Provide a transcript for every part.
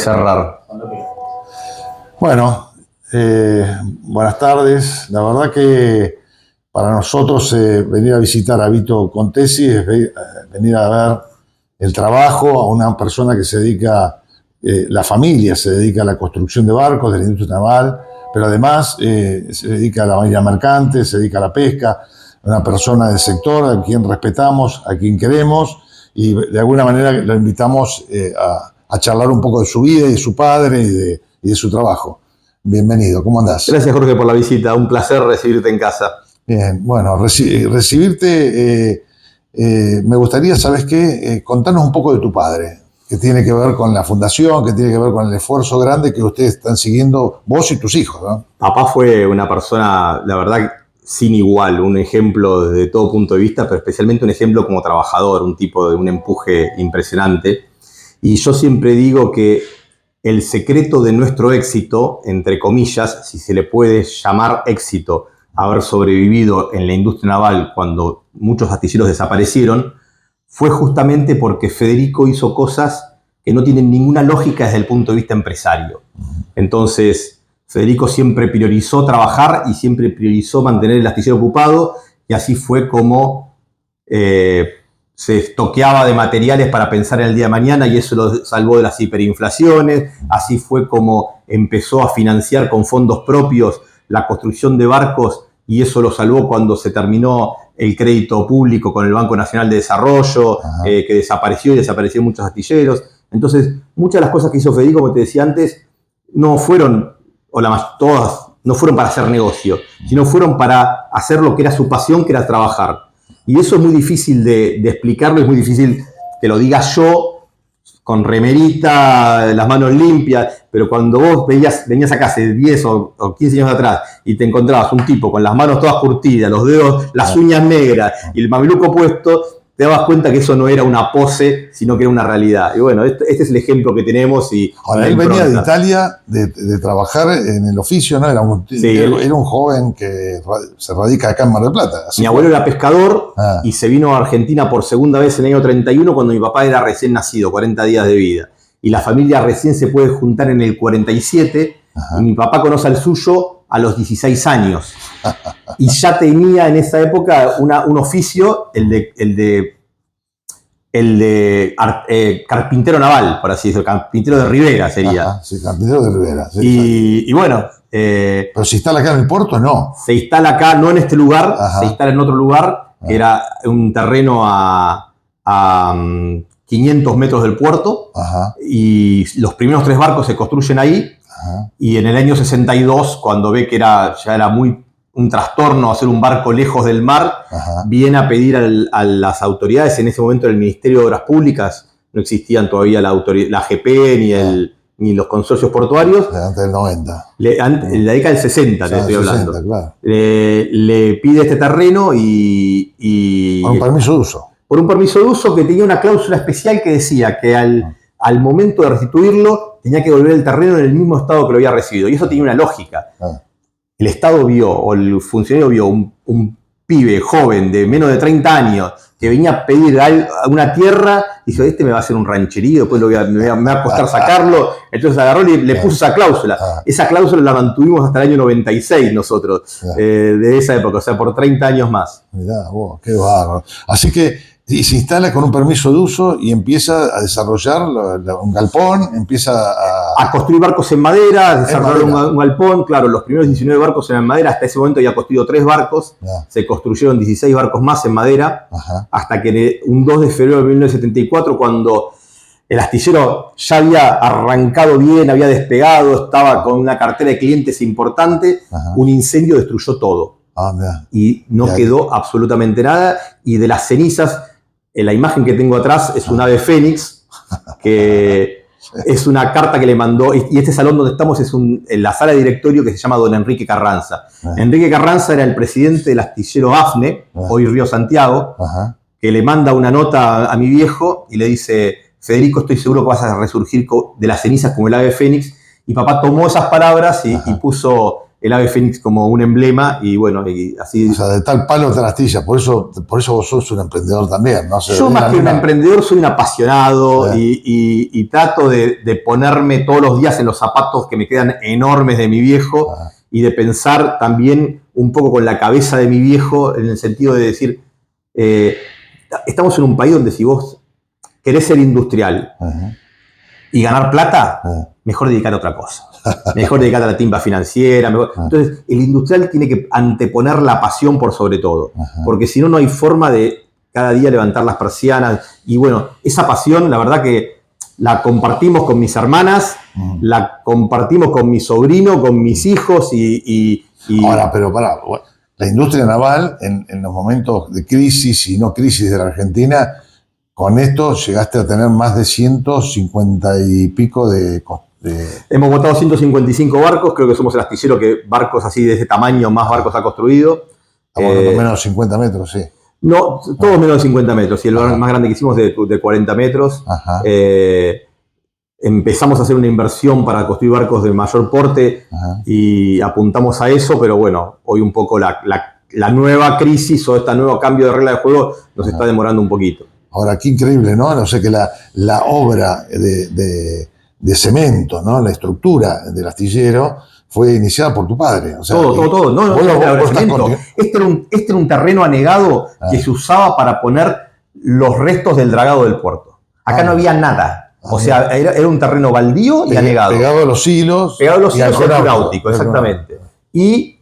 cerrar. Bueno, buenas tardes. La verdad que para nosotros venir a visitar a Vito Contesi es venir a ver el trabajo a una persona que se dedica, la familia se dedica a la construcción de barcos de la industria naval, pero además se dedica a la marina mercante, se dedica a la pesca, una persona del sector a quien respetamos, a quien queremos, y de alguna manera lo invitamos a charlar un poco de su vida y de su padre y de su trabajo. Bienvenido, ¿cómo andás? Gracias, Jorge, por la visita. Un placer recibirte en casa. Bien, bueno, recibirte, me gustaría, ¿sabes qué? Contarnos un poco de tu padre, que tiene que ver con la fundación, que tiene que ver con el esfuerzo grande que ustedes están siguiendo, vos y tus hijos, ¿no? Papá fue una persona, la verdad, sin igual, un ejemplo desde todo punto de vista, pero especialmente un ejemplo como trabajador, un tipo de un empuje impresionante. Y yo siempre digo que el secreto de nuestro éxito, entre comillas, si se le puede llamar éxito, haber sobrevivido en la industria naval cuando muchos astilleros desaparecieron, fue justamente porque Federico hizo cosas que no tienen ninguna lógica desde el punto de vista empresario. Entonces, Federico siempre priorizó trabajar y siempre priorizó mantener el astillero ocupado, y así fue como se estoqueaba de materiales para pensar en el día de mañana, y eso lo salvó de las hiperinflaciones. Así fue como empezó a financiar con fondos propios la construcción de barcos, y eso lo salvó cuando se terminó el crédito público con el Banco Nacional de Desarrollo, que desapareció y desaparecieron muchos astilleros. Entonces, muchas de las cosas que hizo Federico, como te decía antes, no fueron, todas, no fueron para hacer negocio, sino fueron para hacer lo que era su pasión, que era trabajar. Y eso es muy difícil de explicarlo, es muy difícil que lo diga yo, con remerita, las manos limpias, pero cuando vos venías acá hace 10 o 15 años atrás y te encontrabas un tipo con las manos todas curtidas, los dedos, las uñas negras y el mameluco puesto, te dabas cuenta que eso no era una pose, sino que era una realidad. Y bueno, este es el ejemplo que tenemos. Ahora, él venía de Italia de trabajar en el oficio, ¿no? Era un joven que se radica acá en Mar del Plata. Mi abuelo era pescador y se vino a Argentina por segunda vez en el año 31, cuando mi papá era recién nacido, 40 días de vida. Y la familia recién se puede juntar en el 47, y mi papá conoce al suyo a los 16 años. Y ya tenía en esa época un oficio, el de carpintero naval, por así decirlo, carpintero de Rivera sería. Sí, carpintero de Rivera. Sí, y bueno... ¿Pero se instala acá en el puerto? No. Se instala acá, no en este lugar, se instala en otro lugar, que era un terreno a 500 metros del puerto, y los primeros 3 barcos se construyen ahí. Y en el año 62, cuando ve que ya era muy un trastorno hacer un barco lejos del mar, viene a pedir a las autoridades, en ese momento el Ministerio de Obras Públicas, no existían todavía la AGP ni los consorcios portuarios. Antes del 90. En la década del 60, te estoy hablando. 60, claro. Le pide este terreno y... Por un permiso de uso. Por un permiso de uso que tenía una cláusula especial que decía que al momento de restituirlo tenía que devolver el terreno en el mismo estado que lo había recibido. Y eso tenía una lógica. El Estado vio, o el funcionario vio, un pibe joven de menos de 30 años que venía a pedir una tierra, y dijo, este me va a hacer un rancherío, después me va a costar sacarlo. Entonces agarró y le puso esa cláusula. Esa cláusula la mantuvimos hasta el año 96 nosotros, de esa época, o sea, por 30 años más. Mirá, vos, qué bárbaro. Así que se instala con un permiso de uso y empieza a desarrollar un galpón, empieza a construir barcos en madera, a desarrollar un galpón. Claro, los primeros 19 barcos eran en madera. Hasta ese momento había construido 3 barcos. Se construyeron 16 barcos más en madera. Hasta que un 2 de febrero de 1974, cuando el astillero ya había arrancado bien, había despegado, estaba con una cartera de clientes importante, un incendio destruyó todo. Y no quedó absolutamente nada. Y de las cenizas, la imagen que tengo atrás es un ave fénix, que es una carta que le mandó, y este salón donde estamos es en la sala de directorio, que se llama don Enrique Carranza. Enrique Carranza era el presidente del astillero AFNE, hoy Río Santiago, que le manda una nota a mi viejo y le dice, Federico, estoy seguro que vas a resurgir de las cenizas como el ave fénix. Y papá tomó esas palabras y puso el ave fénix como un emblema y bueno, y así... O sea, de tal palo tal astilla, por eso vos sos un emprendedor también, ¿no? Yo más que un emprendedor soy un apasionado y trato de ponerme todos los días en los zapatos que me quedan enormes de mi viejo y de pensar también un poco con la cabeza de mi viejo en el sentido de decir, estamos en un país donde si vos querés ser industrial y ganar plata, mejor dedicarte a otra cosa. Mejor dedicarte a la timba financiera. Entonces, el industrial tiene que anteponer la pasión por sobre todo. Porque si no, no hay forma de cada día levantar las persianas. Y bueno, esa pasión, la verdad que la compartimos con mis hermanas, la compartimos con mi sobrino, con mis hijos y... Ahora, pero pará, la industria naval en los momentos de crisis y no crisis de la Argentina, con esto llegaste a tener más de 150 y pico de... Hemos montado 155 barcos, creo que somos el astillero que barcos así de ese tamaño más barcos ha construido. Menos de 50 metros, sí. No, todos menos de 50 metros, y el más grande que hicimos de 40 metros. Empezamos a hacer una inversión para construir barcos de mayor porte y apuntamos a eso, pero bueno, hoy un poco la nueva crisis o este nuevo cambio de regla de juego nos está demorando un poquito. Ahora, qué increíble, ¿no? No sé, que la obra de cemento, ¿no? La estructura del astillero fue iniciada por tu padre. O sea, todo. No, este era un terreno anegado que se usaba para poner los restos del dragado del puerto. Acá no había nada. O sea, era un terreno baldío y anegado. Pegado a los hilos. Pegado a los hilos y náutico, exactamente. Y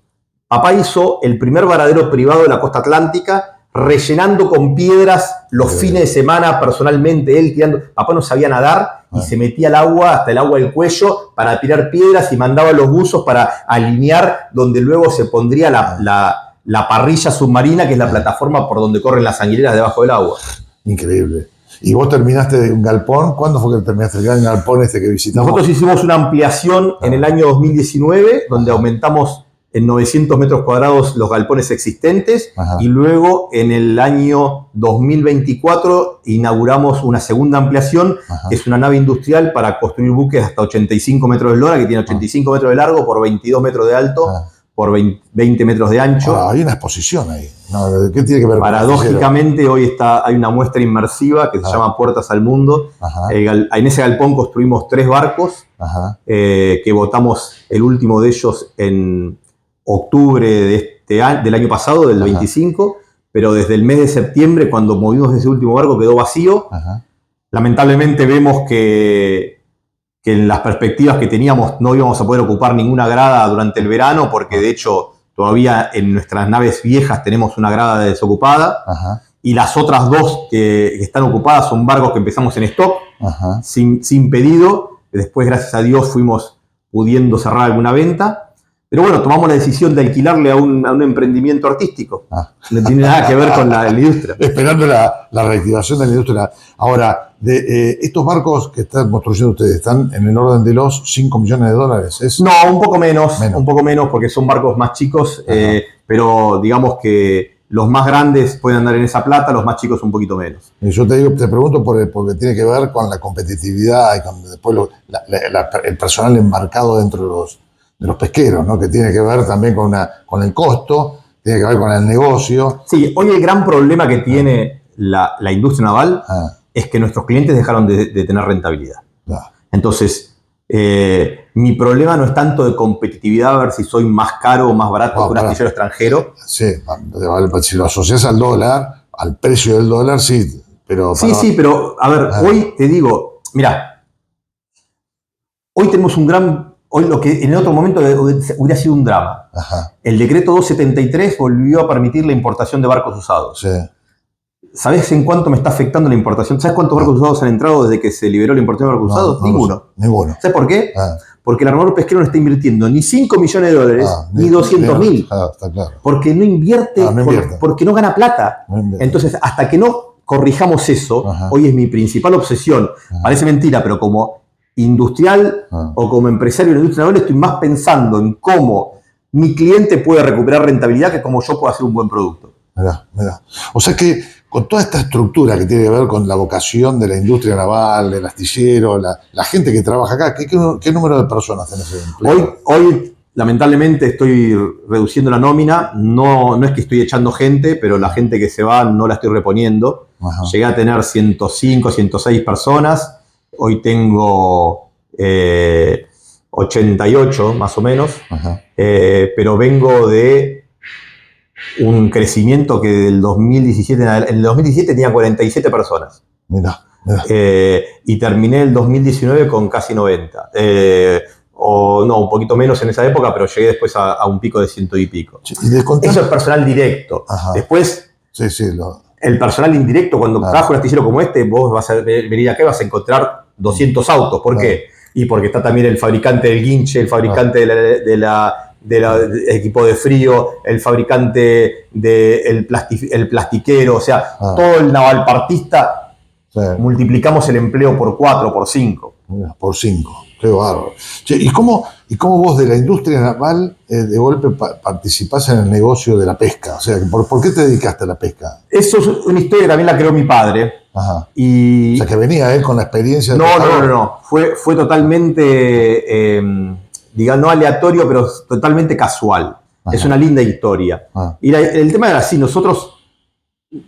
papá hizo el primer varadero privado de la costa atlántica, rellenando con piedras los fines de semana personalmente, él tirando. Papá no sabía nadar y se metía al agua, hasta el agua del cuello, para tirar piedras y mandaba los buzos para alinear donde luego se pondría la parrilla submarina, que es la plataforma por donde corren las anguileras debajo del agua. Increíble. ¿Y vos terminaste de un galpón? ¿Cuándo fue que terminaste el gran galpón que visitamos? Nosotros hicimos una ampliación en el año 2019, donde aumentamos en 900 metros cuadrados los galpones existentes y luego en el año 2024 inauguramos una segunda ampliación, que es una nave industrial para construir buques hasta 85 metros de eslora, que tiene 85 metros de largo por 22 metros de alto, por 20 metros de ancho. Hay una exposición ahí. No, ¿qué tiene que ver con paradójicamente, hoy hay una muestra inmersiva que se llama Puertas al Mundo. En ese galpón construimos 3 barcos que botamos el último de ellos en octubre del año pasado, del 25, pero desde el mes de septiembre, cuando movimos ese último barco, quedó vacío. Lamentablemente vemos que en las perspectivas que teníamos no íbamos a poder ocupar ninguna grada durante el verano, porque de hecho todavía en nuestras naves viejas tenemos una grada desocupada, y las otras 2 que están ocupadas son barcos que empezamos en stock, sin pedido. Después, gracias a Dios, fuimos pudiendo cerrar alguna venta. Pero bueno, tomamos la decisión de alquilarle a un emprendimiento artístico. No tiene nada que ver con la industria. Esperando la reactivación de la industria. Ahora, estos barcos que están construyendo ustedes, ¿están en el orden de los $5 millones? No, un poco menos, porque son barcos más chicos, pero digamos que los más grandes pueden andar en esa plata, los más chicos un poquito menos. Y yo te pregunto porque tiene que ver con la competitividad y con después el personal embarcado dentro de los pesqueros, ¿no? Que tiene que ver también con el costo, tiene que ver con el negocio. Sí, hoy el gran problema que tiene la industria naval es que nuestros clientes dejaron de tener rentabilidad. Entonces, mi problema no es tanto de competitividad, a ver si soy más caro o más barato que un astillero extranjero. Sí, si lo asocias al dólar, al precio del dólar, sí. Pero pero a ver, hoy te digo, mira, hoy tenemos un gran... Hoy lo que en otro momento hubiera sido un drama. El decreto 273 volvió a permitir la importación de barcos usados. Sí. ¿Sabés en cuánto me está afectando la importación? ¿Sabes cuántos barcos usados han entrado desde que se liberó la importación de barcos usados? Ninguno. ¿Sabes por qué? Porque el armador pesquero no está invirtiendo ni $5 millones, ni 200.000. Está claro. Porque no invierte, porque no gana plata. Entonces, hasta que no corrijamos eso, hoy es mi principal obsesión. Parece mentira, pero como industrial o como empresario de la industria naval estoy más pensando en cómo mi cliente puede recuperar rentabilidad que cómo yo puedo hacer un buen producto. Mirá. O sea que con toda esta estructura que tiene que ver con la vocación de la industria naval, del astillero, la gente que trabaja acá, ¿qué número de personas tenés en empleo? Hoy lamentablemente estoy reduciendo la nómina, no es que estoy echando gente, pero la gente que se va no la estoy reponiendo. Ajá. Llegué a tener 105, 106 personas, hoy tengo 88 más o menos, pero vengo de un crecimiento que del 2017, en el 2017 tenía 47 personas. Mira. Y terminé el 2019 con casi 90. O no, un poquito menos en esa época, pero llegué después a un pico de 100 y pico. Eso es personal directo. Ajá. Después, el personal indirecto, cuando trabajo un astillero como este, vos vas a venir acá y vas a encontrar 200 autos. ¿Por qué? Y porque está también el fabricante del guinche, el fabricante del equipo de frío, el fabricante del plastiquero, o sea, todo el navalpartista, multiplicamos el empleo por 4, por 5. Por 5. Qué bárbaro. Che, ¿y cómo vos de la industria naval de golpe participás en el negocio de la pesca? O sea, ¿por qué te dedicaste a la pesca? Eso es una historia que también la creó mi padre. Ajá. Y... O sea, que venía él con la experiencia de... No. Fue totalmente, digamos, no aleatorio, pero totalmente casual. Ajá. Es una linda historia. Ajá. Y el tema era así, nosotros,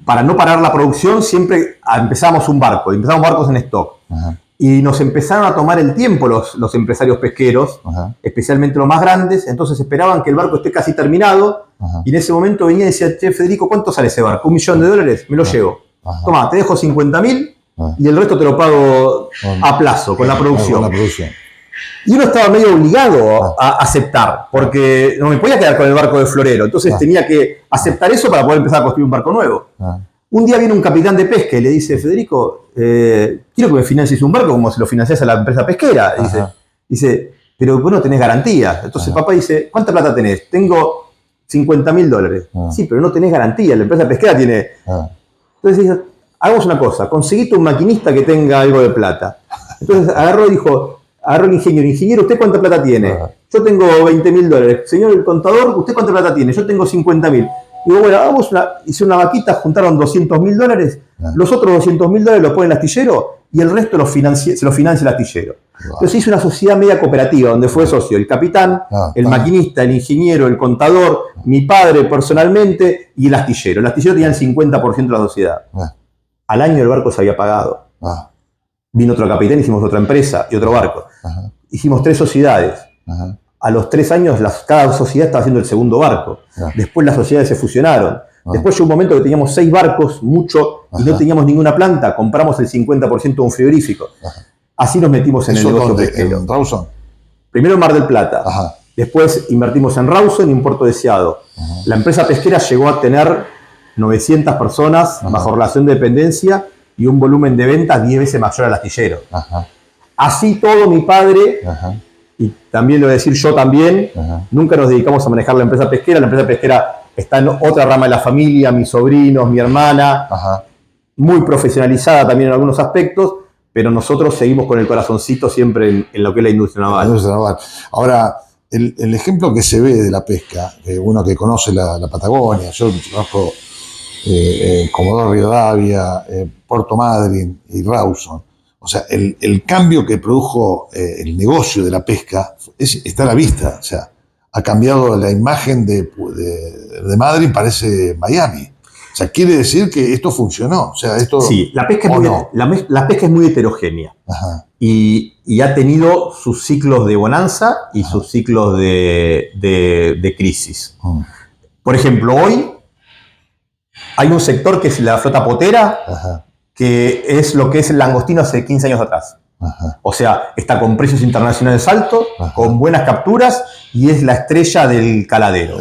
para no parar la producción, siempre empezamos barcos en stock. Ajá. Y nos empezaron a tomar el tiempo los empresarios pesqueros, especialmente los más grandes, entonces esperaban que el barco esté casi terminado, y en ese momento venía y decía, che, Federico, ¿cuánto sale ese barco? $1.000.000, me lo llevo. Toma, te dejo 50.000 y el resto te lo pago a plazo, con la producción. Y uno estaba medio obligado a aceptar, porque no me podía quedar con el barco de florero, entonces tenía que aceptar eso para poder empezar a construir un barco nuevo. Un día viene un capitán de pesca y le dice, Federico, quiero que me financies un barco como si lo financias a la empresa pesquera. Dice, pero vos no tenés garantía. Entonces papá dice, ¿cuánta plata tenés? Tengo $50.000. Sí, pero no tenés garantía, la empresa pesquera tiene... Entonces dice, hagamos una cosa, conseguite un maquinista que tenga algo de plata. Entonces agarró el ingeniero, ¿usted cuánta plata tiene? Yo tengo $20.000. Señor el contador, ¿usted cuánta plata tiene? Yo tengo 50.000. Digo, bueno, hice una vaquita, juntaron $200.000, los otros $200.000 los pone el astillero y el resto se lo financia el astillero. Entonces hice una sociedad media cooperativa donde fue socio el capitán, el maquinista, el ingeniero, el contador, mi padre personalmente y el astillero. El astillero tenía el 50% de la sociedad. Al año el barco se había pagado. Vino otro capitán, hicimos otra empresa y otro barco. Hicimos 3 sociedades. A los 3 años cada sociedad estaba haciendo el segundo barco. Después las sociedades se fusionaron. Después llegó un momento que teníamos 6 barcos, mucho, y no teníamos ninguna planta. Compramos el 50% de un frigorífico. Así nos metimos en el negocio pesquero. ¿En Rawson? Primero en Mar del Plata. Después invertimos en Rawson y en Puerto Deseado. La empresa pesquera llegó a tener 900 personas bajo relación de dependencia y un volumen de ventas 10 veces mayor al astillero. Así todo mi padre... Y también lo voy a decir yo también, nunca nos dedicamos a manejar la empresa pesquera está en otra rama de la familia, mis sobrinos, mi hermana, muy profesionalizada también en algunos aspectos, pero nosotros seguimos con el corazoncito siempre en lo que es la industria naval. Ahora, el ejemplo que se ve de la pesca, uno que conoce la Patagonia, yo conozco Comodoro Rivadavia, Puerto Madryn y Rawson. O sea, el cambio que produjo el negocio de la pesca está a la vista. O sea, ha cambiado la imagen de Madrid, parece Miami. O sea, quiere decir que esto funcionó. O sea, esto, sí, la pesca es muy heterogénea. Y ha tenido sus ciclos de bonanza y sus ciclos de crisis. Por ejemplo, hoy hay un sector que es la flota potera, que es lo que es el langostino hace 15 años atrás. O sea, está con precios internacionales altos, con buenas capturas y es la estrella del caladero.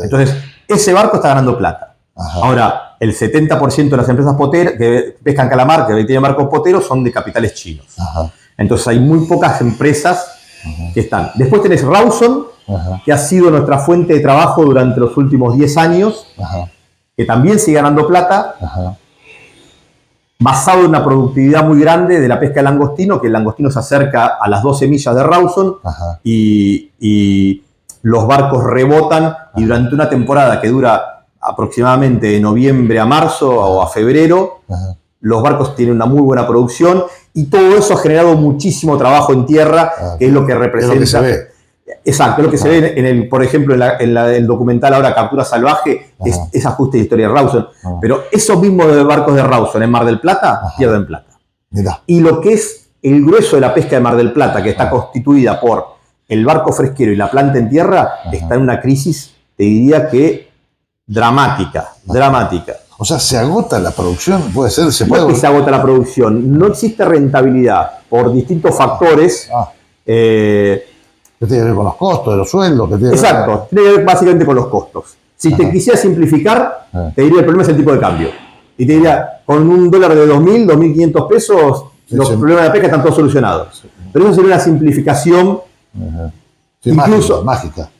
Entonces, ese barco está ganando plata. Ahora, el 70% de las empresas poteras que pescan calamar, que tienen barcos poteros, son de capitales chinos. Entonces, hay muy pocas empresas que están. Después tenés Rawson, que ha sido nuestra fuente de trabajo durante los últimos 10 años, que también sigue ganando plata, basado en una productividad muy grande de la pesca del langostino, que el langostino se acerca a las 12 millas de Rawson y los barcos rebotan y durante una temporada que dura aproximadamente de noviembre a marzo o a febrero, los barcos tienen una muy buena producción y todo eso ha generado muchísimo trabajo en tierra, que es lo que representa. Exacto, lo que se ve por ejemplo, en el documental ahora Captura Salvaje, es ajuste de historia de Rawson. Pero esos mismos barcos de Rawson en Mar del Plata pierden plata. Mirá. Y lo que es el grueso de la pesca de Mar del Plata, que está constituida por el barco fresquero y la planta en tierra, está en una crisis, te diría que dramática. O sea, ¿se agota la producción? ¿Puede ser? No es que se agota la producción, no existe rentabilidad por distintos factores. ¿Qué tiene que ver con los costos de los sueldos? Exacto, tiene que ver básicamente con los costos. Si te quisiera simplificar, te diría el problema es el tipo de cambio. Y te diría, con un dólar de 2.000, 2.500 pesos, los problemas de la pesca están todos solucionados. Pero eso sería una simplificación, incluso mágica.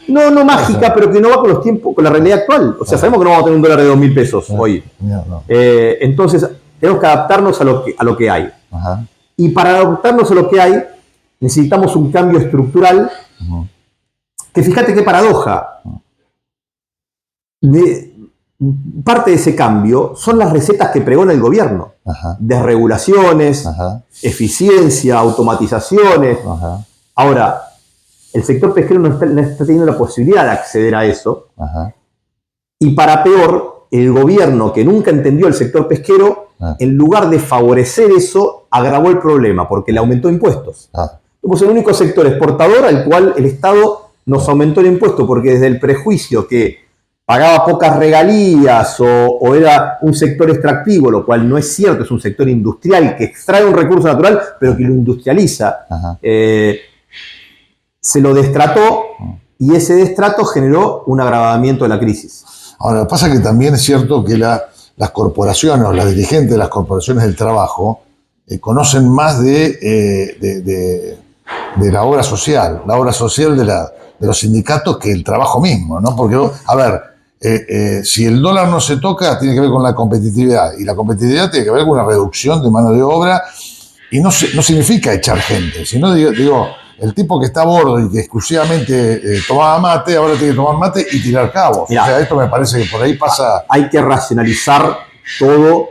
No mágica, pero que no va con los tiempos, con la realidad actual. O sea, sabemos que no vamos a tener un dólar de 2.000 pesos hoy. Entonces, tenemos que adaptarnos a lo que hay. Y para adaptarnos a lo que hay, necesitamos un cambio estructural, que fíjate qué paradoja. Parte de ese cambio son las recetas que pregona el gobierno. Desregulaciones, eficiencia, automatizaciones. Ahora, el sector pesquero no está teniendo la posibilidad de acceder a eso. Y para peor, el gobierno, que nunca entendió el sector pesquero, en lugar de favorecer eso, agravó el problema, porque le aumentó impuestos. Somos el único sector exportador al cual el Estado nos aumentó el impuesto, porque desde el prejuicio que pagaba pocas regalías o era un sector extractivo, lo cual no es cierto, es un sector industrial que extrae un recurso natural, pero que lo industrializa, se lo destrató, y ese destrato generó un agravamiento de la crisis. Ahora, lo que pasa es que también es cierto que las corporaciones o las dirigentes de las corporaciones del trabajo conocen más de la obra social de los sindicatos que el trabajo mismo, ¿no? Porque, a ver, si el dólar no se toca, tiene que ver con la competitividad, y la competitividad tiene que ver con una reducción de mano de obra, y no significa echar gente, sino digo, el tipo que está a bordo y que exclusivamente tomaba mate, ahora tiene que tomar mate y tirar cabos. Mirá, o sea, esto me parece que por ahí pasa... Hay que racionalizar todo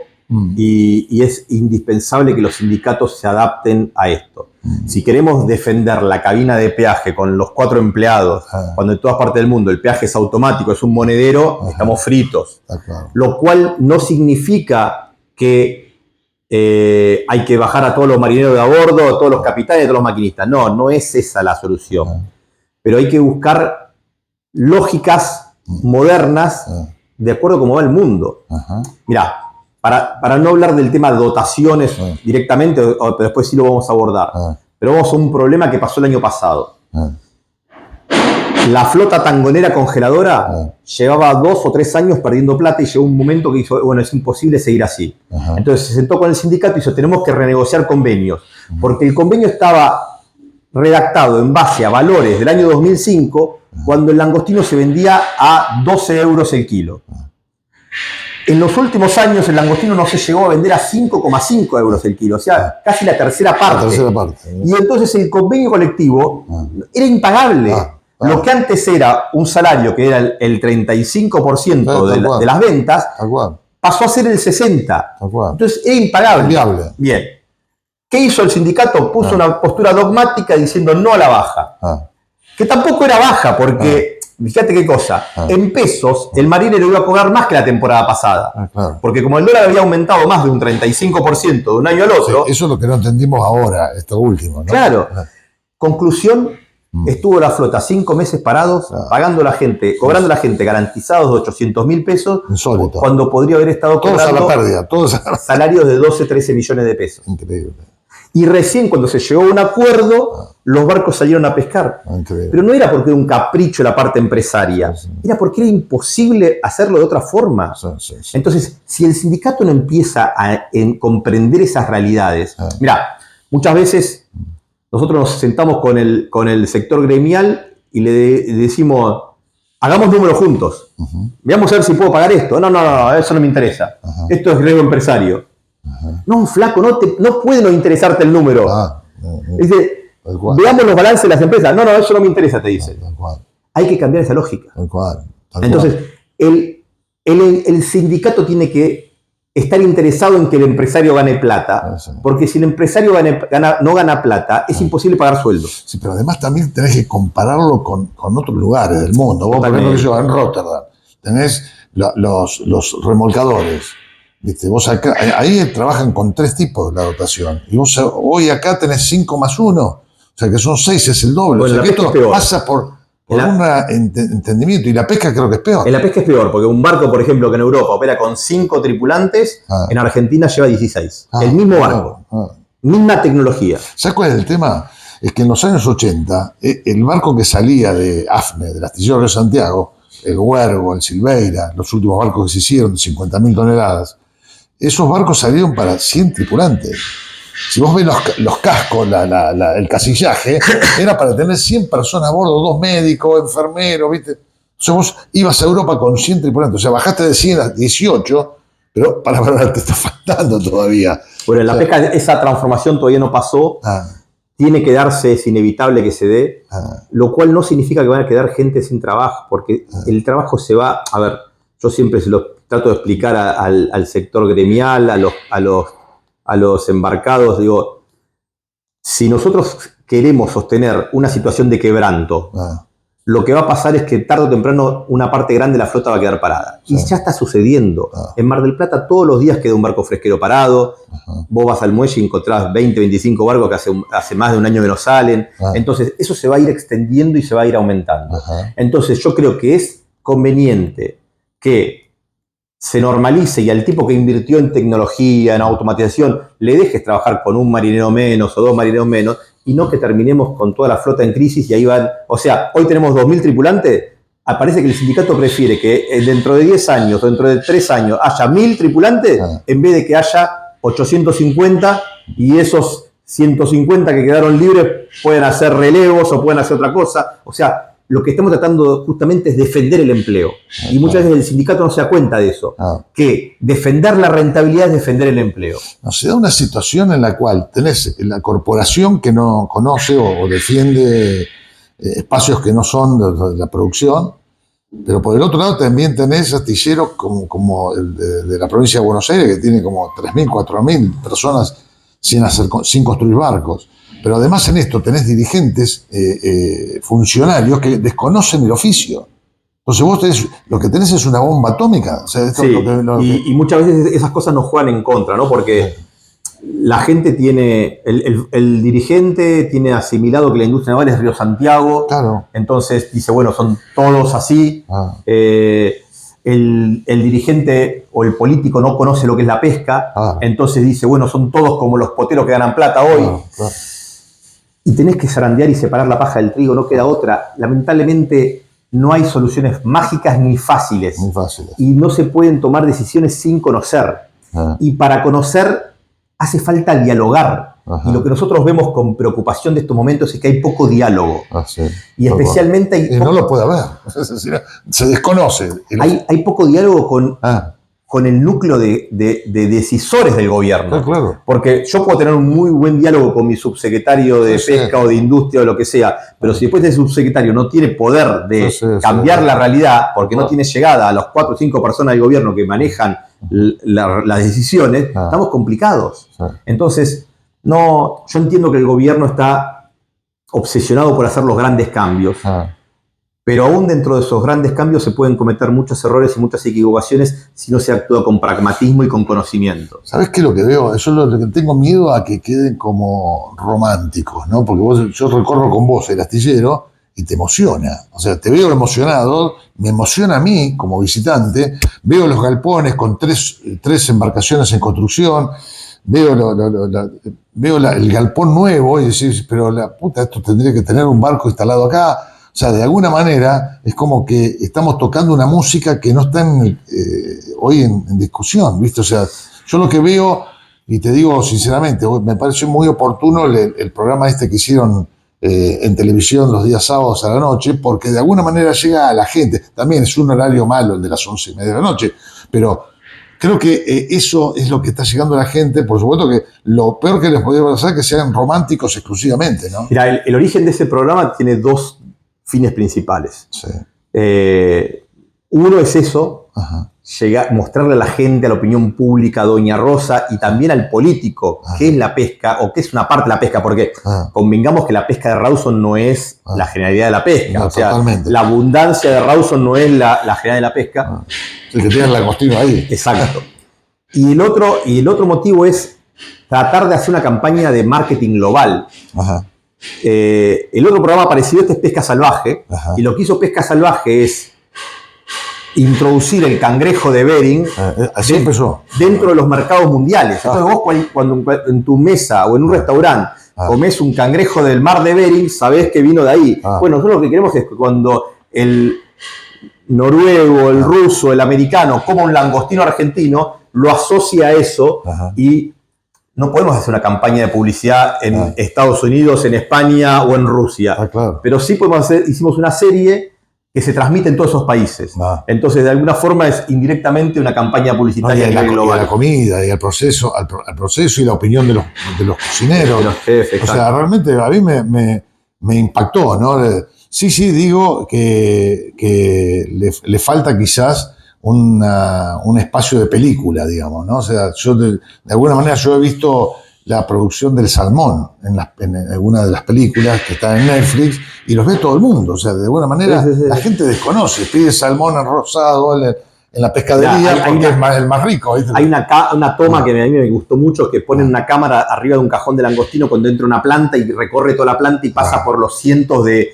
y es indispensable que los sindicatos se adapten a esto. Si queremos defender la cabina de peaje con los 4 empleados, cuando en todas partes del mundo el peaje es automático, es un monedero, estamos fritos. Claro. Lo cual no significa que hay que bajar a todos los marineros de a bordo, a todos los capitanes, a todos los maquinistas. No es esa la solución. Pero hay que buscar lógicas modernas de acuerdo a cómo va el mundo. Mirá, para no hablar del tema de dotaciones directamente, pero después sí lo vamos a abordar. Pero vamos a un problema que pasó el año pasado. La flota tangonera congeladora llevaba 2 o 3 años perdiendo plata, y llegó un momento que dijo, bueno, es imposible seguir así. Entonces se sentó con el sindicato y dijo, tenemos que renegociar convenios, porque el convenio estaba redactado en base a valores del año 2005, cuando el langostino se vendía a 12 euros el kilo. En los últimos años el langostino no se llegó a vender a 5,5 euros el kilo, o sea, casi la tercera parte. Y entonces el convenio colectivo era impagable. Lo que antes era un salario que era el 35% de las ventas, pasó a ser el 60%. Entonces era impagable. Bien. ¿Qué hizo el sindicato? Puso una postura dogmática diciendo no a la baja. Que tampoco era baja, porque, fíjate qué cosa, en pesos el marinero iba a cobrar más que la temporada pasada. Porque como el dólar había aumentado más de un 35% de un año al otro... Sí, eso es lo que no entendimos ahora, esto último, ¿no? Claro. Conclusión, estuvo la flota 5 meses parados, pagando a la gente, cobrando a la gente garantizados de 800.000 pesos, insólito, cuando podría haber estado cobrando todos a la pérdida, salarios de 12, 13 millones de pesos. Increíble. Y recién cuando se llegó a un acuerdo, los barcos salieron a pescar. Increíble. Pero no era porque era un capricho la parte empresaria, era porque era imposible hacerlo de otra forma. Entonces, si el sindicato no empieza a comprender esas realidades, mirá, muchas veces nosotros nos sentamos con el sector gremial y le decimos, hagamos números juntos. Veamos a ver si puedo pagar esto. No, eso no me interesa. Esto es riesgo empresario. No, flaco, no puede no interesarte el número. Dice, veamos los balances de las empresas. No, eso no me interesa, te dice. Hay que cambiar esa lógica. Entonces, el sindicato tiene que estar interesado en que el empresario gane plata, porque si el empresario no gana plata, es imposible pagar sueldos. Sí, pero además también tenés que compararlo con otros lugares del mundo. Vos, por ejemplo, en Rotterdam tenés los remolcadores. ¿Viste? Vos acá, ahí trabajan con 3 tipos de la dotación. Y vos hoy acá tenés 5 más 1, o sea que son 6, es el doble. Bueno, o sea que esto pasa por un entendimiento, y la pesca creo que es peor. En la pesca es peor, porque un barco, por ejemplo, que en Europa opera con 5 tripulantes, en Argentina lleva 16. El mismo barco, misma tecnología. ¿Sabes cuál es el tema? Es que en los años 80, el barco que salía de AFNE, del astillero de Santiago, el Huergo, el Silveira, los últimos barcos que se hicieron de 50.000 toneladas, esos barcos salieron para 100 tripulantes. Si vos ves los cascos, el casillaje, era para tener 100 personas a bordo, 2 médicos, enfermeros, ¿viste? O sea, vos ibas a Europa con 100 tripulantes, o sea, bajaste de 100 a 18, pero te está faltando todavía. Bueno, en la pesca esa transformación todavía no pasó, tiene que darse, es inevitable que se dé, lo cual no significa que van a quedar gente sin trabajo, porque el trabajo se va, a ver, yo siempre se lo trato de explicar al sector gremial, a los embarcados, digo, si nosotros queremos sostener una situación de quebranto, lo que va a pasar es que tarde o temprano una parte grande de la flota va a quedar parada. Y ya está sucediendo. En Mar del Plata todos los días queda un barco fresquero parado. Vos vas al muelle y encontrás 20, 25 barcos que hace más de un año que no salen. Entonces eso se va a ir extendiendo y se va a ir aumentando. Entonces yo creo que es conveniente que se normalice y al tipo que invirtió en tecnología, en automatización, le dejes trabajar con un marinero menos o 2 marineros menos, y no que terminemos con toda la flota en crisis y ahí van. O sea, hoy tenemos 2.000 tripulantes, parece que el sindicato prefiere que dentro de 10 años o dentro de 3 años haya 1.000 tripulantes en vez de que haya 850 y esos 150 que quedaron libres pueden hacer relevos o pueden hacer otra cosa. O sea, lo que estamos tratando justamente es defender el empleo. Y muchas veces el sindicato no se da cuenta de eso. Que defender la rentabilidad es defender el empleo. No, se da una situación en la cual tenés la corporación que no conoce o defiende espacios que no son de la producción, pero por el otro lado también tenés astilleros como el de la provincia de Buenos Aires, que tiene como 3.000, 4.000 personas sin construir barcos. Pero además en esto tenés dirigentes, funcionarios que desconocen el oficio. Entonces vos lo que tenés es una bomba atómica. O sea, y muchas veces esas cosas nos juegan en contra, ¿no? Porque la gente tiene, el dirigente tiene asimilado que la industria naval es Río Santiago. Claro. Entonces dice, bueno, son todos así. El dirigente o el político no conoce lo que es la pesca. Entonces dice, bueno, son todos como los poteros que ganan plata hoy. Claro. Y tenés que zarandear y separar la paja del trigo, no queda otra. Lamentablemente no hay soluciones mágicas ni fáciles. Muy fáciles. Y no se pueden tomar decisiones sin conocer. Y para conocer hace falta dialogar. Y lo que nosotros vemos con preocupación de estos momentos es que hay poco diálogo. Y especialmente hay no lo puede haber. Se desconoce. Hay poco diálogo con el núcleo de decisores del gobierno. Claro. Porque yo puedo tener un muy buen diálogo con mi subsecretario de pesca o de industria o lo que sea, pero si después ese subsecretario no tiene poder de cambiar la realidad, porque no tiene llegada a las 4 o 5 personas del gobierno que manejan las decisiones, estamos complicados. Entonces, yo entiendo que el gobierno está obsesionado por hacer los grandes cambios, pero aún dentro de esos grandes cambios se pueden cometer muchos errores y muchas equivocaciones si no se actúa con pragmatismo y con conocimiento. ¿Sabes qué es lo que veo? Yo lo que tengo miedo a que queden como románticos, ¿no? Porque yo recorro con vos el astillero y te emociona. O sea, te veo emocionado, me emociona a mí como visitante, veo los galpones con tres embarcaciones en construcción, veo el galpón nuevo y decís, pero la puta, esto tendría que tener un barco instalado acá. O sea, de alguna manera es como que estamos tocando una música que no está hoy en discusión, ¿viste? O sea, yo lo que veo, y te digo sinceramente, me pareció muy oportuno el programa este que hicieron en televisión los días sábados a la noche, porque de alguna manera llega a la gente. También es un horario malo el de las 11:30 de la noche, pero creo que eso es lo que está llegando a la gente. Por supuesto que lo peor que les podría pasar es que sean románticos exclusivamente, ¿no? Mira, el origen de ese programa tiene 2 fines principales. Sí. Uno es eso, mostrarle a la gente, a la opinión pública, a Doña Rosa y también al político qué es la pesca o qué es una parte de la pesca, porque convengamos que la pesca de Rawson no es la generalidad de la pesca, no, o sea, totalmente. La abundancia de Rawson no es la generalidad de la pesca. El que tiene el langostino ahí. Exacto. Y el otro motivo es tratar de hacer una campaña de marketing global. Ajá. El otro programa parecido a este es Pesca Salvaje, y lo que hizo Pesca Salvaje es introducir el cangrejo de Bering Así empezó. Dentro de los mercados mundiales. Entonces vos cuando en tu mesa o en un restaurante comés un cangrejo del mar de Bering, sabés que vino de ahí. Bueno, nosotros lo que queremos es que cuando el noruego, el ruso, el americano coma un langostino argentino, lo asocia a eso y no podemos hacer una campaña de publicidad en Estados Unidos, en España o en Rusia. Claro. Pero sí hicimos una serie que se transmite en todos esos países. Entonces, de alguna forma es indirectamente una campaña publicitaria global. Y la comida, y el proceso, al proceso y la opinión de los cocineros. De los chefs, o sea, realmente a mí me impactó, ¿no? Sí, digo que le falta quizás un espacio de película, digamos, ¿no? O sea, de alguna manera yo he visto la producción del salmón en alguna de las películas que están en Netflix y los ve todo el mundo. O sea, de alguna manera la gente desconoce, pide salmón rosado en la pescadería porque es el más rico. ¿Viste? Hay una toma que a mí me gustó mucho, que ponen una cámara arriba de un cajón de langostino cuando entra una planta y recorre toda la planta y pasa por los cientos de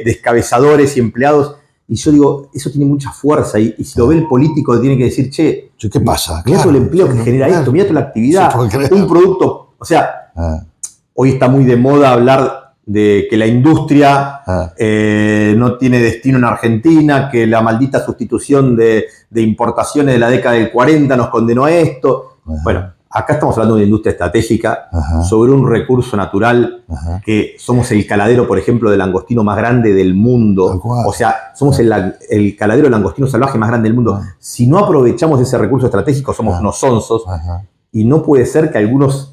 descabezadores y empleados. Y yo digo, eso tiene mucha fuerza. Y si lo ve el político, tiene que decir, che, ¿qué pasa? Mira todo el empleo que genera esto, mira toda la actividad, un producto. O sea, hoy está muy de moda hablar de que la industria no tiene destino en Argentina, que la maldita sustitución de importaciones de la década del 40 nos condenó a esto. Bueno, acá estamos hablando de una industria estratégica sobre un recurso natural que somos el caladero, por ejemplo, de langostino más grande del mundo. O sea, somos el caladero de langostino salvaje más grande del mundo. Si no aprovechamos ese recurso estratégico, somos unos sonsos. Y no puede ser que algunos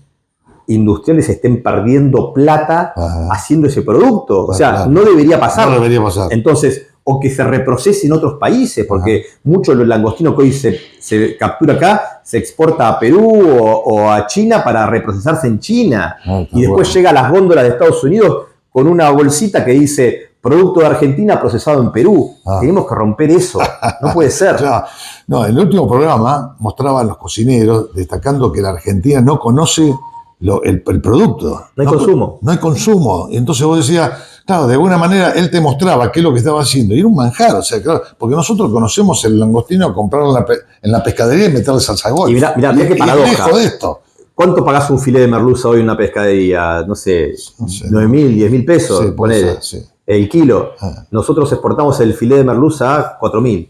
industriales estén perdiendo plata haciendo ese producto. O sea, no debería pasar. No debería pasar. Entonces, o que se reprocese en otros países, porque mucho de los langostinos que hoy se captura acá se exporta a Perú o a China para reprocesarse en China. Y después llega a las góndolas de Estados Unidos con una bolsita que dice producto de Argentina procesado en Perú. Tenemos que romper eso. No puede ser. Claro. No, en el último programa mostraban los cocineros destacando que la Argentina no conoce el producto. No hay consumo. No hay consumo. Y entonces vos decías, claro, de alguna manera él te mostraba qué es lo que estaba haciendo. Y era un manjar, o sea, claro, porque nosotros conocemos el langostino, comprarlo en la pescadería y meterle salsa de golf. Y mirá qué paradoja. Lejos de esto. ¿Cuánto pagás un filete de merluza hoy en una pescadería? No sé, 9.000, 10.000 pesos, sí, ponele. El kilo. Nosotros exportamos el filete de merluza a 4.000.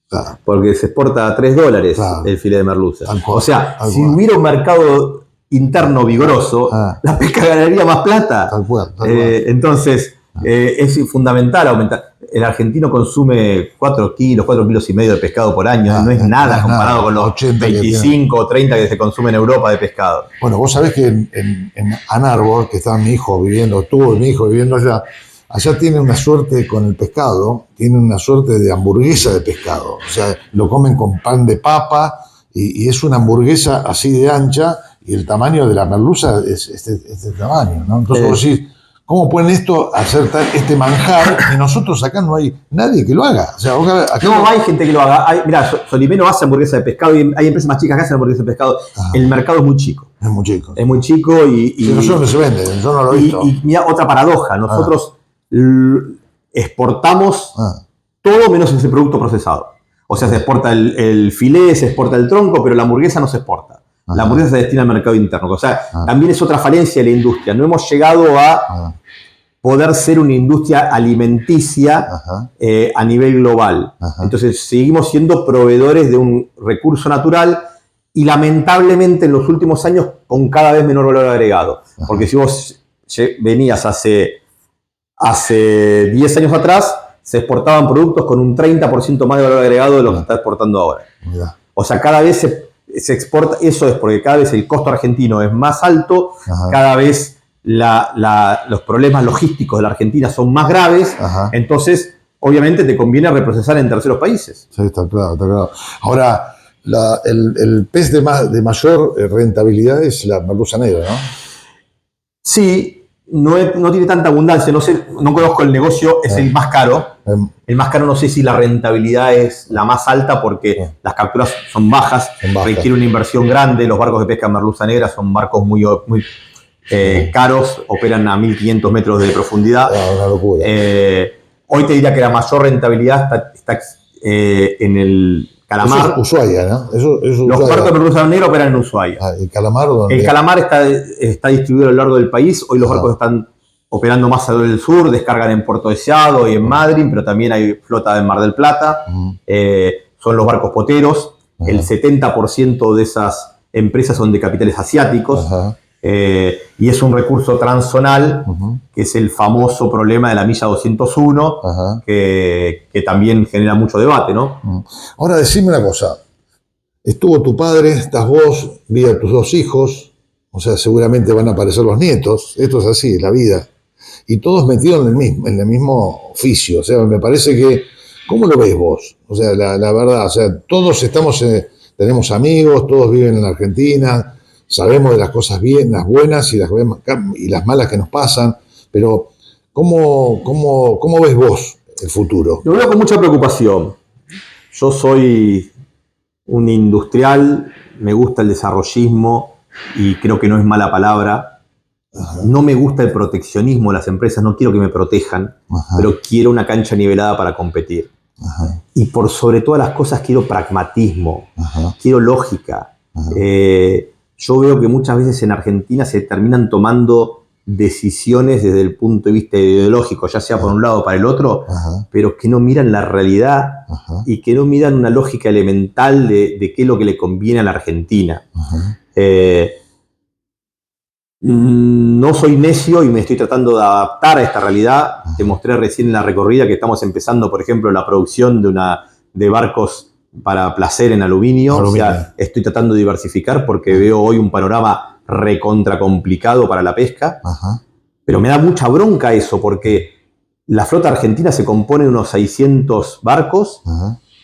Claro. Porque se exporta a $3 el filete de merluza. O sea, si hubiera un mercado interno vigoroso, la pesca ganaría más plata. Tal cual. Entonces, es fundamental aumentar. El argentino consume 4 kilos y medio de pescado por año. No es nada comparado con los 25 o 30 que se consumen en Europa de pescado. Bueno, vos sabés que en Ann Arbor, que está mi hijo viviendo allá, allá tienen una suerte con el pescado, tienen una suerte de hamburguesa de pescado. O sea, lo comen con pan de papa y es una hamburguesa así de ancha y el tamaño de la merluza es este tamaño, ¿no? Entonces vos decís, ¿cómo pueden hacer este manjar y nosotros acá no hay nadie que lo haga? O sea, acá hay gente que lo haga. Mirá, Solimeno hace hamburguesa de pescado y hay empresas más chicas que hacen hamburguesa de pescado. El mercado es muy chico. Es muy chico. Es muy chico y no sé dónde se vende, yo no lo he visto. Y mira, otra paradoja. Nosotros exportamos todo menos ese producto procesado. O sea, se exporta el filé, se exporta el tronco, pero la hamburguesa no se exporta. La hamburguesa se destina al mercado interno. O sea, también es otra falencia de la industria. No hemos llegado a poder ser una industria alimenticia a nivel global. Entonces, seguimos siendo proveedores de un recurso natural y lamentablemente en los últimos años con cada vez menor valor agregado. Porque si vos venías hace 10 años atrás, se exportaban productos con un 30% más de valor agregado de lo que se está exportando ahora. O sea, cada vez se exporta, eso es porque cada vez el costo argentino es más alto, cada vez los problemas logísticos de la Argentina son más graves, entonces obviamente te conviene reprocesar en terceros países. Sí, está claro, está claro. Ahora, el pez de mayor rentabilidad es la merluza negra, ¿no? Sí, no tiene tanta abundancia, no sé, no conozco el negocio, es el más caro. El más caro no sé si la rentabilidad es la más alta porque las capturas son bajas, requiere una inversión grande, los barcos de pesca merluza negra son barcos muy caros, operan a 1500 metros de profundidad. Una locura. Hoy te diría que la mayor rentabilidad está en el calamar. Eso es Ushuaia, ¿no? Eso los barcos de merluza negra operan en Ushuaia. ¿El calamar dónde? El calamar está distribuido a lo largo del país. Hoy los barcos están operando más al del sur, descargan en Puerto Deseado y en Madrid, pero también hay flota en Mar del Plata. Son los barcos poteros. El 70% de esas empresas son de capitales asiáticos. Y es un recurso transzonal, que es el famoso problema de la milla 201, que también genera mucho debate, ¿no? Ahora decime una cosa. Estuvo tu padre, estás vos, vi a tus dos hijos, o sea, seguramente van a aparecer los nietos. Esto es así, es la vida. Y todos metidos en el mismo oficio. O sea, me parece que... ¿Cómo lo ves vos? O sea, la verdad, o sea, todos tenemos amigos, todos viven en la Argentina, sabemos de las cosas bien, las buenas y las malas que nos pasan, pero ¿cómo ves vos el futuro? Lo veo con mucha preocupación. Yo soy un industrial, me gusta el desarrollismo y creo que no es mala palabra. No me gusta el proteccionismo de las empresas, no quiero que me protejan, pero quiero una cancha nivelada para competir. Y por sobre todas las cosas quiero pragmatismo, quiero lógica. Yo veo que muchas veces en Argentina se terminan tomando decisiones desde el punto de vista ideológico, ya sea por un lado o para el otro, pero que no miran la realidad y que no miran una lógica elemental de qué es lo que le conviene a la Argentina. No soy necio y me estoy tratando de adaptar a esta realidad. Te mostré recién en la recorrida que estamos empezando, por ejemplo, la producción de barcos para placer en aluminio. O sea, estoy tratando de diversificar porque veo hoy un panorama recontra complicado para la pesca. Pero me da mucha bronca eso porque la flota argentina se compone de unos 600 barcos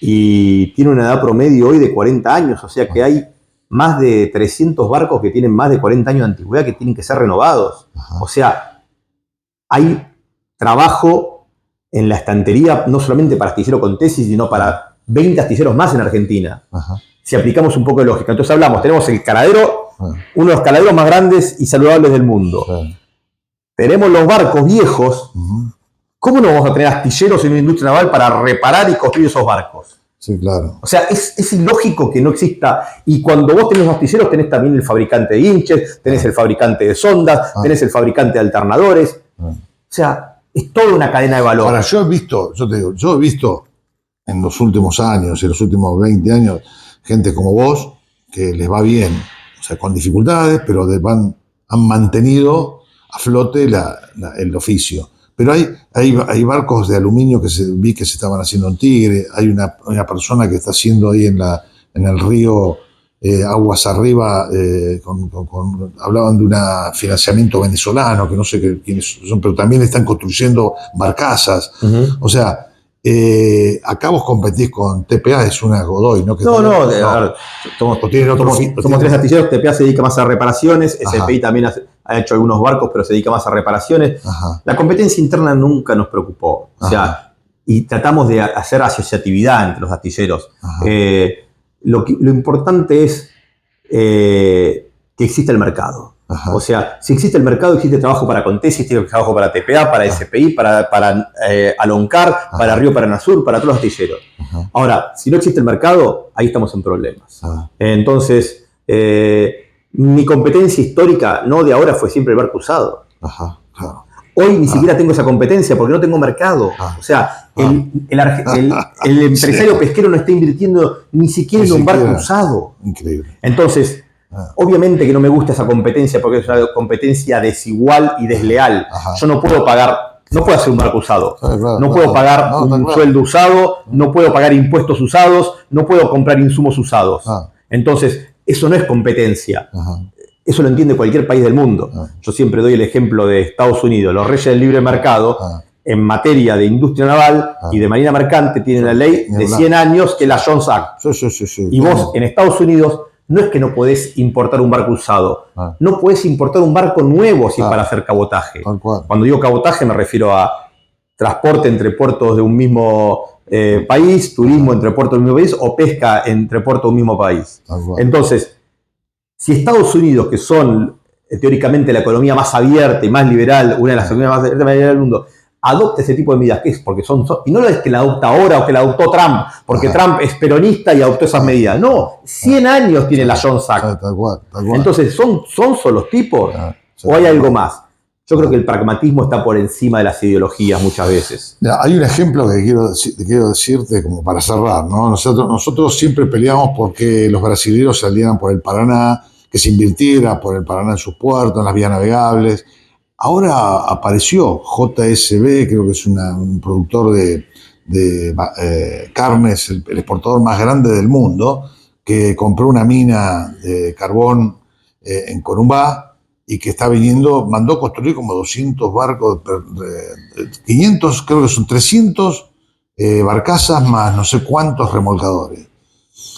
y tiene una edad promedio hoy de 40 años. O sea que hay más de 300 barcos que tienen más de 40 años de antigüedad que tienen que ser renovados. O sea, hay trabajo en la estantería, no solamente para astillero con tesis, sino para 20 astilleros más en Argentina. Si aplicamos un poco de lógica. Entonces tenemos el caladero, uno de los caladeros más grandes y saludables del mundo. Tenemos los barcos viejos. ¿Cómo no vamos a tener astilleros en una industria naval para reparar y construir esos barcos? Sí, claro. O sea, es ilógico que no exista. Y cuando vos tenés los astilleros, tenés también el fabricante de hinches, tenés el fabricante de sondas, tenés el fabricante de alternadores. O sea, es toda una cadena de valor. Ahora, yo he visto en los últimos años, en los últimos 20 años, gente como vos, que les va bien, o sea, con dificultades, pero han mantenido a flote el oficio. Pero hay barcos de aluminio que vi que se estaban haciendo en Tigre. Hay una persona que está haciendo ahí en el río aguas arriba, hablaban de un financiamiento venezolano, que no sé quiénes son, pero también están construyendo barcazas. O sea, acá vos competís con TPA, es una Godoy, ¿no? Somos tres astilleros. TPA se dedica más a reparaciones, SPI también ha hecho algunos barcos, pero se dedica más a reparaciones. La competencia interna nunca nos preocupó. O sea, y tratamos de hacer asociatividad entre los astilleros. Lo importante es que existe el mercado. O sea, si existe el mercado, existe trabajo para Contesis, existe trabajo para TPA, para SPI, para Aloncar, para Río Paranasur, para todos los astilleros. Ahora, si no existe el mercado, ahí estamos en problemas. Entonces, mi competencia histórica, no de ahora, fue siempre el barco usado. Hoy ni siquiera tengo esa competencia porque no tengo mercado. O sea, el empresario pesquero no está invirtiendo ni siquiera en un barco usado. Increíble. Entonces, obviamente que no me gusta esa competencia porque es una competencia desigual y desleal. Yo no puedo hacer un barco usado. No puedo pagar un sueldo usado, no puedo pagar impuestos usados, no puedo comprar insumos usados. Entonces, eso no es competencia. Eso lo entiende cualquier país del mundo. Yo siempre doy el ejemplo de Estados Unidos, los reyes del libre mercado, en materia de industria naval y de marina mercante tienen la ley de 100 años, que es la Jones Act. Sí, y vos en Estados Unidos no es que no podés importar un barco usado, no podés importar un barco nuevo si es para hacer cabotaje. Cuando digo cabotaje me refiero a transporte entre puertos de un mismo país, turismo entre puertos de un mismo país o pesca entre puertos de un mismo país. Entonces, si Estados Unidos, que son teóricamente la economía más abierta y más liberal, una de las economías más abiertas del mundo, adopta ese tipo de medidas, ¿qué es? Porque y no es que la adopta ahora o que la adoptó Trump, porque Trump es peronista y adoptó esas medidas. No, 100 años tiene la Jones Act. Tal cual. Entonces, ¿son solos tipos? ¿O hay algo más? Yo creo que el pragmatismo está por encima de las ideologías muchas veces. Mira, hay un ejemplo que quiero decirte como para cerrar, ¿no? Nosotros siempre peleamos porque los brasileños salieran por el Paraná, que se invirtiera por el Paraná en sus puertos, en las vías navegables. Ahora apareció JSB, creo que es un productor de carnes, el exportador más grande del mundo, que compró una mina de carbón en Corumbá y que está mandó construir como 200 barcos, 500, creo que son 300 barcazas más no sé cuántos remolcadores.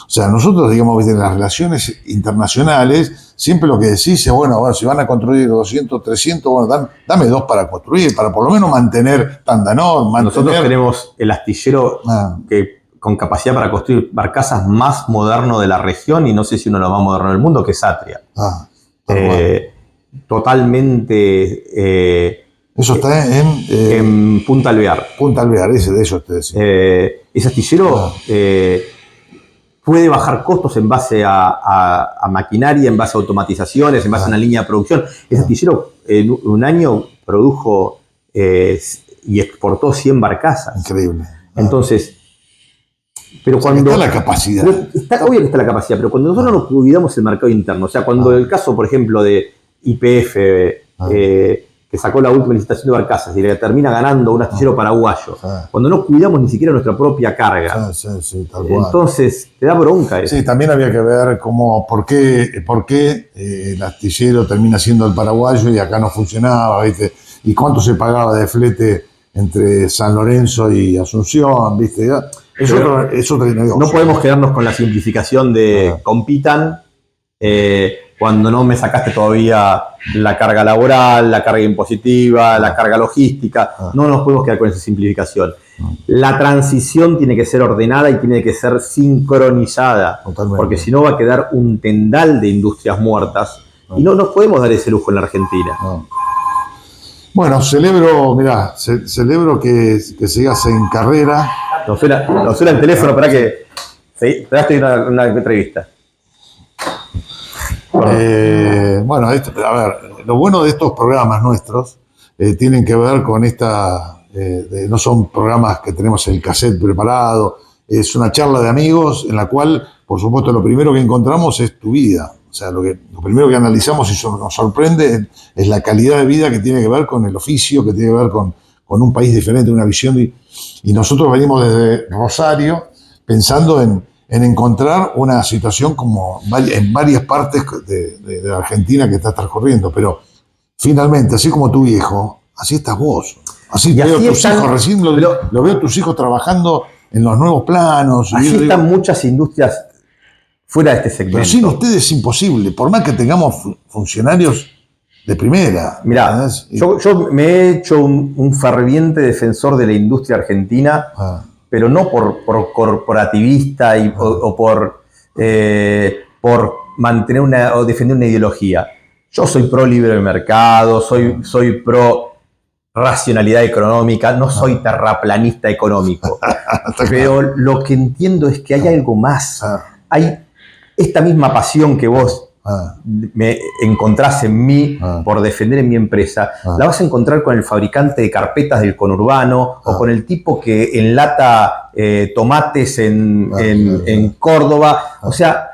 O sea, nosotros, digamos, en las relaciones internacionales, siempre lo que decís es, bueno, si van a construir 200, 300, bueno, dame 2 para construir, para por lo menos mantener Tandanor. Nosotros tenemos el astillero con capacidad para construir barcazas más moderno de la región, y no sé si uno lo más moderno del mundo, que es Atria. Totalmente... eso está en Punta Alvear. Punta Alvear, de eso te decía. Ese astillero... puede bajar costos en base a maquinaria, en base a automatizaciones, en base a una línea de producción. Ese astillero en un año produjo y exportó 100 barcazas. Increíble. Entonces, pero cuando... Está la capacidad. Obvio que está la capacidad, pero cuando nosotros no cuidamos el mercado interno, o sea, cuando el caso, por ejemplo, de YPF, que sacó la última licitación de barcazas y le termina ganando un astillero paraguayo, cuando no cuidamos ni siquiera nuestra propia carga, tal cual. Entonces te da bronca eso. Sí, también había que ver por qué el astillero termina siendo el paraguayo y acá no funcionaba, ¿viste? Y cuánto se pagaba de flete entre San Lorenzo y Asunción, ¿viste? No podemos quedarnos con la simplificación de compitan cuando no me sacaste todavía la carga laboral, la carga impositiva, la carga logística. No nos podemos quedar con esa simplificación. La transición tiene que ser ordenada y tiene que ser sincronizada. Totalmente. Porque si no va a quedar un tendal de industrias muertas. Y no nos podemos dar ese lujo en la Argentina. Bueno, celebro que sigas en carrera. Nos suena el teléfono para que... Sí, estoy en una entrevista. Bueno, a ver, lo bueno de estos programas nuestros tienen que ver con no son programas que tenemos el cassette preparado, es una charla de amigos en la cual, por supuesto, lo primero que encontramos es tu vida. O sea, lo primero que analizamos y nos sorprende es la calidad de vida que tiene que ver con el oficio, que tiene que ver con un país diferente, una visión. Y nosotros venimos desde Rosario pensando en encontrar una situación como en varias partes de la Argentina que está transcurriendo, pero finalmente, así como tu viejo, así estás vos. Así veo tus hijos, recién lo veo tus hijos trabajando en los nuevos planos. Así están muchas industrias fuera de este segmento. Pero sin ustedes es imposible, por más que tengamos funcionarios de primera. Mirá, yo me he hecho un ferviente defensor de la industria argentina, pero no por corporativista o por mantener o defender una ideología. Yo soy pro libre mercado, soy pro racionalidad económica, no soy terraplanista económico. Pero lo que entiendo es que hay algo más. Hay esta misma pasión que vos me encontrás en mí por defender en mi empresa, la vas a encontrar con el fabricante de carpetas del conurbano o con el tipo que enlata tomates en Córdoba. O sea,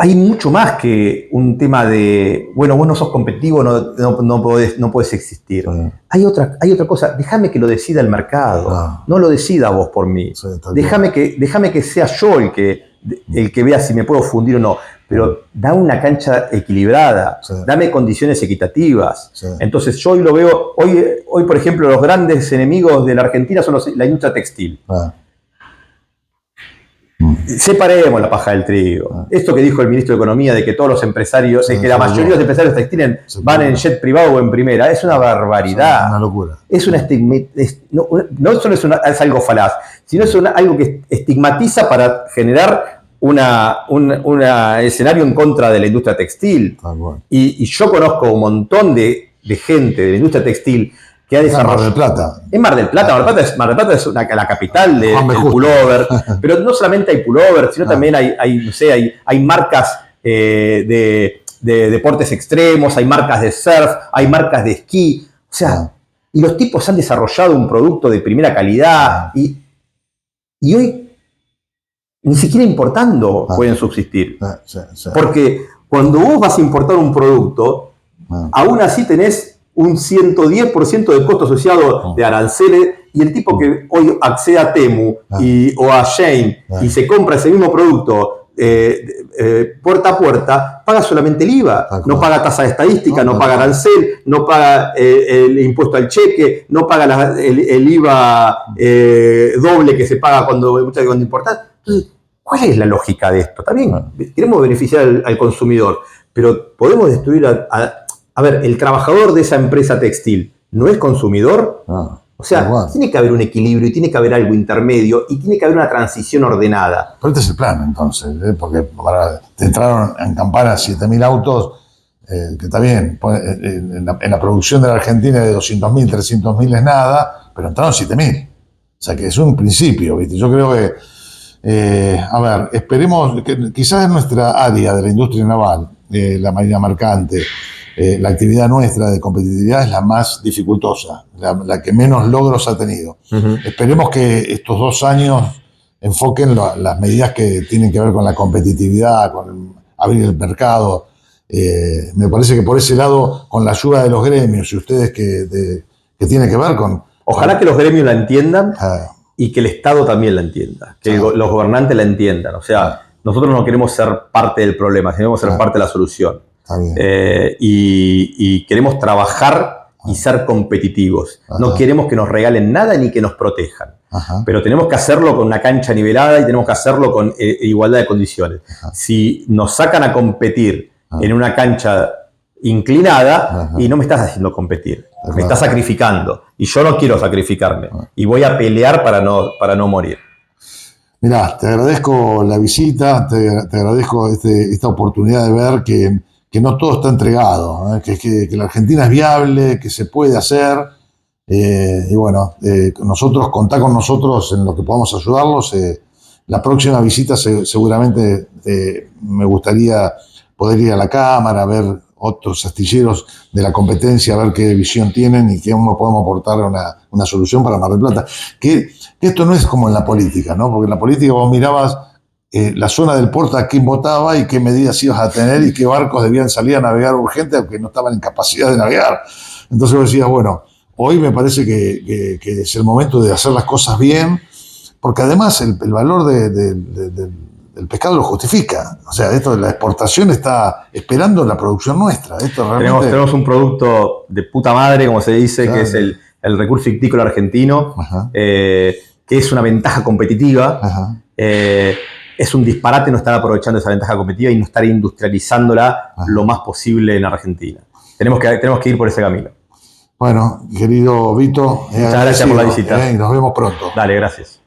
hay mucho más que un tema de, bueno, vos no sos competitivo, no podés existir. Hay otra cosa, déjame que lo decida el mercado, no lo decida vos por mí. Déjame que sea yo el que vea si me puedo fundir o no. pero da una cancha equilibrada, Sí. dame condiciones equitativas. Sí. Entonces yo hoy lo veo, hoy por ejemplo los grandes enemigos de la Argentina son la industria textil. Separemos la paja del trigo. Esto que dijo el ministro de Economía de que todos los empresarios, Sí, que la mayoría de los empresarios textiles van en jet privado o en primera, es una barbaridad. Es una locura. Es una no solo es algo falaz, sino es algo que estigmatiza para generar un escenario en contra de la industria textil. Y yo conozco un montón de gente de la industria textil que ha desarrollado. Mar del Plata. En Mar del Plata. Mar del Plata es la capital del pullover. Pero no solamente hay pullover, sino también hay marcas de deportes extremos, hay marcas de surf, hay marcas de esquí. O sea, y los tipos han desarrollado un producto de primera calidad y hoy ni siquiera importando pueden subsistir. Porque cuando vos vas a importar un producto, aún así tenés un 110% de costo asociado de aranceles, y el tipo que hoy accede a Temu o a Shein y se compra ese mismo producto puerta a puerta, paga solamente el IVA, no paga tasa de estadística, no paga arancel, no paga el impuesto al cheque, no paga el IVA doble que se paga cuando importas. Entonces, ¿cuál es la lógica de esto? También queremos beneficiar al consumidor, pero podemos destruir a ver, el trabajador de esa empresa textil no es consumidor. O sea, tiene que haber un equilibrio y tiene que haber algo intermedio y tiene que haber una transición ordenada. Pero este es el plan, entonces, porque te entraron en campana 7.000 autos, que está bien, en la producción de la Argentina de 200.000, 300.000 es nada, pero entraron 7.000. O sea, que es un principio, ¿viste? Yo creo que, a ver, esperemos, que quizás en nuestra área de la industria naval, la marina mercante, la actividad nuestra de competitividad es la más dificultosa, la que menos logros ha tenido. Esperemos que estos 2 años enfoquen las medidas que tienen que ver con la competitividad, con abrir el mercado. Me parece que por ese lado, con la ayuda de los gremios y ustedes que tienen que ver con... Ojalá que los gremios la entiendan y que el Estado también la entienda, que los gobernantes la entiendan. O sea, nosotros no queremos ser parte del problema, queremos ser parte de la solución. Y queremos trabajar y ser competitivos. No queremos que nos regalen nada ni que nos protejan. Pero tenemos que hacerlo con una cancha nivelada y tenemos que hacerlo con igualdad de condiciones. Si nos sacan a competir en una cancha inclinada, y no me estás haciendo competir, me estás sacrificando. Y yo no quiero sacrificarme. Y voy a pelear para no morir. Mirá, te agradezco la visita, te agradezco esta oportunidad de ver que no todo está entregado, que la Argentina es viable, que se puede hacer, y bueno, contá con nosotros en lo que podamos ayudarlos. La próxima visita seguramente me gustaría poder ir a la Cámara, ver otros astilleros de la competencia, a ver qué visión tienen y cómo podemos aportar una solución para Mar del Plata. Que esto no es como en la política, ¿no? Porque en la política vos mirabas la zona del puerto a quién votaba y qué medidas ibas a tener y qué barcos debían salir a navegar urgente aunque no estaban en capacidad de navegar. Entonces vos decías, bueno, hoy me parece que es el momento de hacer las cosas bien, porque además el valor del pescado lo justifica. O sea, esto de la exportación está esperando la producción nuestra. Esto realmente... tenemos un producto de puta madre, como se dice, claro, que es el recurso fictícola argentino, que es una ventaja competitiva. Es un disparate no estar aprovechando esa ventaja competitiva y no estar industrializándola lo más posible en Argentina. Tenemos que ir por ese camino. Bueno, querido Vito, muchas gracias por la visita. Nos vemos pronto. Dale, gracias.